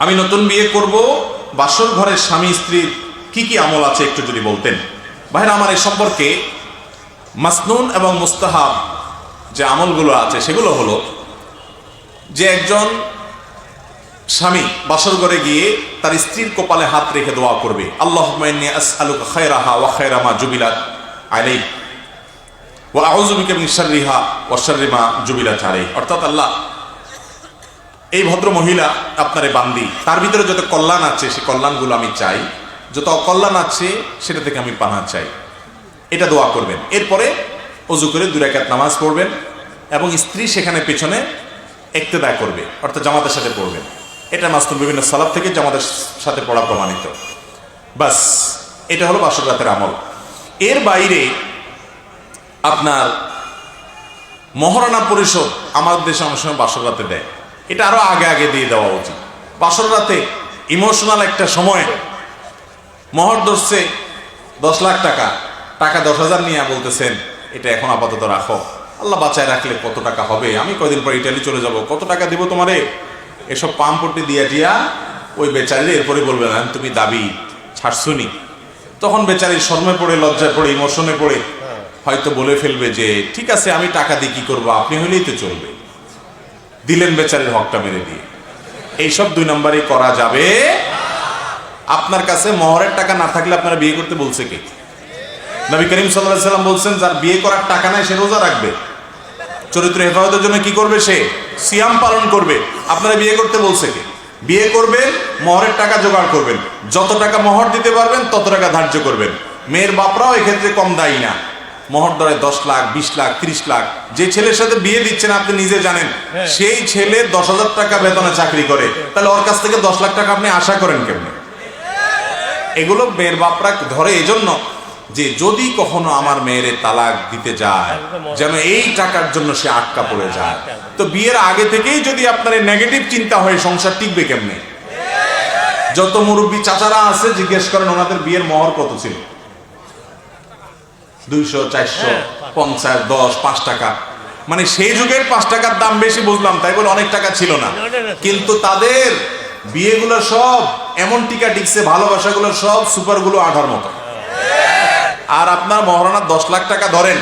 আমি নতুন বিয়ে করব, বাসর ঘরের স্বামী স্ত্রীর কি কি আমল আছে একটু যদি বলতেন। ভাইরা আমার, এই সম্পর্কে মাসনুন এবং মুস্তাহাব যে আমলগুলো আছে সেগুলো হলো যে একজন স্বামী বাসর ঘরে গিয়ে তার স্ত্রীর কপালে হাত রেখে দোয়া করবে, আল্লাহুম্মা ইন্নী আসআলুকা খায়রাহা ওয়া খায়রা মা জুবিলাত আলাইহি ওয়া আউযু বিকা মিন শাররিহা ওয়া শাররি মা জুবিলাত আলাইহি। অর্থাৎ, আল্লাহ, এই ভদ্র মহিলা আপনারে বান্দি, তার ভিতরে যত কল্যাণ আছে সেই কল্যাণগুলো আমি চাই, যত অকল্যাণ আছে সেটা থেকে আমি পানা চাই, এটা দোয়া করবেন। এরপরে ওযু করে 2 রাকাত নামাজ পড়বেন এবং স্ত্রী সেখানে পেছনে ইক্তেদা করবে, অর্থাৎ জামাতের সাথে পড়বেন। এটা মাসনুন বিভিন্ন সালাত থেকে জামাতের সাথে পড়া প্রমাণিত। বাস, এটা হলো বাসর রাতের আমল। এর বাইরে আপনার মহারণা পরিশোধ আমাদের দেশে অনেক সময় বাসর রাতে দেয়, এটা আরো আগে আগে দিয়ে দেওয়া উচিত। বাসর রাতে ইমোশনাল একটা সময় মহর ধরছে 10 লাখ টাকা, 10,000 নিয়ে বলতেছেন এটা এখন আপাতত রাখো, আল্লাহ বাঁচায় রাখলে কত টাকা হবে, আমি কয়দিন পর ইটালি চলে যাব, কত টাকা দিব তোমারে, এসব পাম্পটি দিয়া দিয়া ওই বেচারির এরপরে বলবে না তুমি দাবি ছাড়ছুনি। তখন বেচারির শর্মে পড়ে, লজ্জায় পড়ে, ইমোশনে পড়ে হয়তো বলে ফেলবে যে ঠিক আছে আমি টাকা দিয়ে কি করবো, আপনি হইলেই তো চলবে। দিলেন বেচারির হকটা মেরে দিয়ে। এইসব 2 নম্বরই করা যাবে। আপনার কাছে মহরের টাকা না থাকলে আপনারা বিয়ে করতে বলছে কে? নবী করিম সাল্লাল্লাহু আলাইহি সাল্লাম বলছেন, যার বিয়ে করার টাকা নাই সে রোজা রাখবে, চরিত্র হেফাজতের জন্য কি করবে, সে সিয়াম পালন করবে। আপনারা বিয়ে করতে বলছে কে? বিয়ে করবেন, মহরের টাকা জোগাড় করবেন, যত টাকা মহর দিতে পারবেন তত টাকা ধার্য করবেন। মেয়ের বাপরাও এক্ষেত্রে কম দায়ী না। মহর ধরে 10 লাখ, 20 লাখ, 30 লাখ। যে ছেলের সাথে বিয়ে দিচ্ছেন আপনি নিজে জানেন, সেই ছেলে 10,000 টাকা বেতনে চাকরি করে, তাহলে ওর কাছ থেকে 10 লাখ টাকা আপনি আশা করেন কেমনে? এগুলো মেয়ের বাপরা ধরে এজন্য যে যদি কখনো আমার মেয়ের তালাক দিতে যায় যেন এই টাকার জন্য সে আটকা পড়ে যায়। তো বিয়ের আগে থেকেই যদি আপনার নেগেটিভ চিন্তা হয়, সংসার টিকবে কেমনে? যত মুরব্বী চাচারা আছে জিজ্ঞেস করেন ওনাদের বিয়ের মহর কত ছিল, 200, 400, 50, 10, 5 টাকা। মানে সেই যুগের 5 টাকার দাম বেশি বুঝলাম, তাই বলে অনেক টাকা ছিল না, কিন্তু তাদের বিয়েগুলো সব এমন টিকা টিকছে, ভালোবাসাগুলো সব সুপারগুলো আঠার মতো। আর আপনার মহারণা 10 লাখ টাকা ধরেন,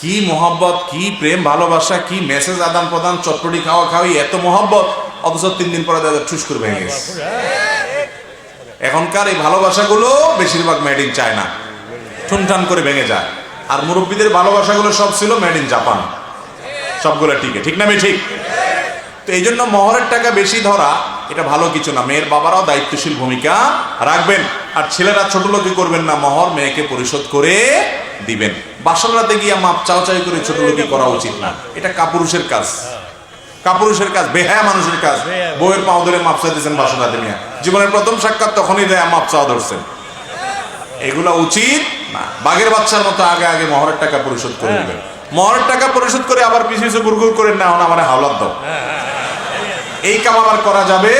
কি মহব্বত, কি প্রেম ভালোবাসা, কি মেসেজ আদান প্রদান, চটপটি খাওয়া খাওয়াই, এত মহব্বত, অথচ 3 দিন পরে দাদা ঠুস করে ভেঙে গেছে। এখনকার এই ভালোবাসাগুলো বেশিরভাগ মেড ইন চায়না, ঠুনঠান করে ভেঙে যায়। আর মুরব্বীদের ভালোবাসাগুলো সব ছিল মেড ইন জাপান, সবগুলো টিকে। ঠিক না? আমি ঠিক? তো এই জন্য মহরের টাকা বেশি ধরা এটা ভালো কিছু না। মেয়ের বাবারাও দায়িত্বশীল ভূমিকা রাখবেন। আর ছেলেরা ছোট লোকি করবেন না, মহর মেয়েকে পরিশোধ করে দিবেন। বাসর রাতে গিয়ে মাপ চাওয়াচাই করে ছোট লোকি করা উচিত না, এটা কাপুরুষের কাজ, কাপুরুষের কাজ, বেহায়া মানুষের কাজ। বউয়ের পাও ধরে মাপ চাইতেছেন বাসর রাতে নিয়ে, জীবনের প্রথম সাক্ষাৎ তখনই দেয় মাপ চাওয়া ধরছেন, এগুলা উচিত না। বাঘের বাচ্চার মতো আগে আগে মহরের টাকা পরিশোধ করে দিবেন। মহরের টাকা পরিশোধ করে আবার পিছু পিছু গুড়গুড় করেন না, আমার হাওলাত দাও, এই কাম আবার করা যাবে।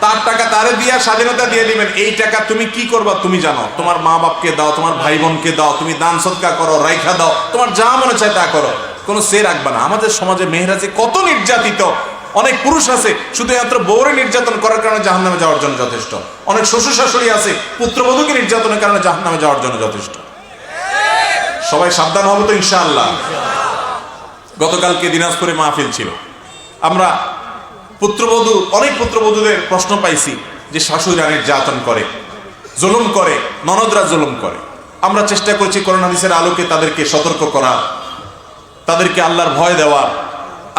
তার টাকা তারে দিয়া স্বাধীনতা দিয়ে দিবেন, এই টাকা তুমি কি করবা তুমি জানো, তোমার মা বাপকে দাও, তোমার ভাই বোনকে দাও, তুমি দান সদকা করো, রাইখা দাও, তোমার যা মনে চায় তা করো, কোনো সে রাখবা না। আমাদের সমাজে মেয়েরা যে কত নির্যাতিত, অনেক পুরুষ আছে শুধুমাত্র বউরে নির্যাতন করার কারণে জাহান্নামে যাওয়ার জন্য যথেষ্ট, অনেক শ্বশুর শাশুড়ি আছে পুত্রবধূকে নির্যাতনের কারণে জাহান্নামে যাওয়ার জন্য যথেষ্ট। সবাই সাবধান হবে তো ইনশাআল্লাহ। গতকালকে দিনাজপুরে মাহফিল ছিল, আমরা পুত্রবধূ, অনেক পুত্রবধূদের প্রশ্ন পাইছি যে শাশুড়িরা নির্যাতন করে, জুলুম করে, ননদরা জুলুম করে। আমরা চেষ্টা করছি কোরআন হাদিসের আলোকে তাদেরকে সতর্ক করা, তাদেরকে আল্লাহর ভয় দেওয়া।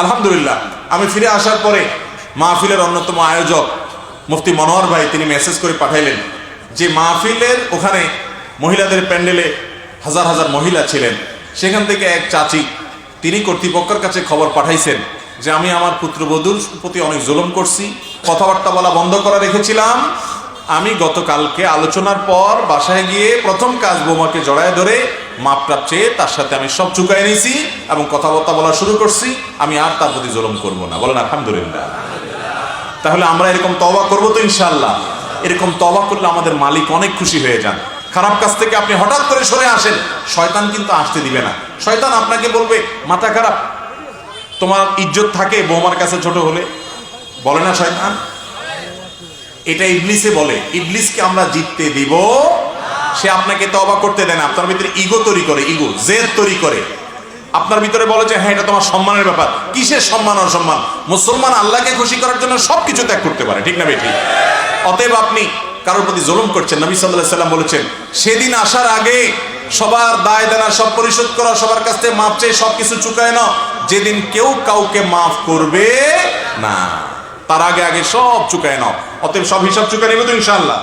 আলহামদুলিল্লাহ, আমি ফিরে আসার পরে মাহফিলের অন্যতম আয়োজক মুফতি মনোহর ভাই তিনি মেসেজ করে পাঠাইলেন যে মাহফিলের ওখানে মহিলাদের প্যান্ডেলে হাজার হাজার মহিলা ছিলেন, সেখান থেকে এক চাচি তিনি কর্তৃপক্ষের কাছে খবর পাঠাইছেন যে আমি আমার পুত্রবধূর প্রতি অনেক জুলুম করছি, কথাবার্তা বলা বন্ধ করা রেখেছিলাম। আমি গতকালকে আলোচনার পর বাসায় গিয়ে প্রথম কাজ বৌমাকে জড়ায় ধরে মাপটাপ চেয়ে তার সাথে আমি সব চুকাই নিয়েছি এবং কথাবার্তা বলা শুরু করছি, আমি আর তার প্রতি জুলুম করব না। বলেন আলহামদুলিল্লাহ। তাহলে আমরা এরকম তওবা করবো তো ইনশাআল্লাহ। এরকম তওবা করলে আমাদের মালিক অনেক খুশি হয়ে যান। খারাপ কাজ থেকে আপনি হঠাৎ করে সরে আসেন, শয়তান কিন্তু আসতে দিবে না। শয়তান আপনাকে বলবে মাথা খারাপ, তোমার ইজ্জত থাকে বৌমার কাছে ছোট হলে, বলে না শয়তান? এটা ইবলিসে বলে, ইবলিসকে আমরা জিততে দিব। সে আপনাকে তওবা করতে দেয় না, আপনার ভিতরে ইগো তৈরি করে, ইগো জেদ তৈরি করে, আপনার ভিতরে বলে যে হ্যাঁ এটা তোমার সম্মানের ব্যাপার। কিসের সম্মান অসম্মান? মুসলমান আল্লাহকে খুশি করার জন্য সবকিছু ত্যাগ করতে পারে, ঠিক না বেঠিক? অতএব আপনি কারোর প্রতি জুলুম করছেন। নবী সাল্লাল্লাহু আলাইহি সাল্লাম বলেছেন, সেদিন আসার আগে সবার দায় দেনা সব পরিশোধ করো, সবার কাছ থেকে মাপ চেয়ে সবকিছু চুকায় নাও, যেদিন কেউ কাউকে মাফ করবে না, তার আগে আগে সব চুকায় নাও। অতএব সব হিসাব চুকায় নিব তো ইনশাআল্লাহ।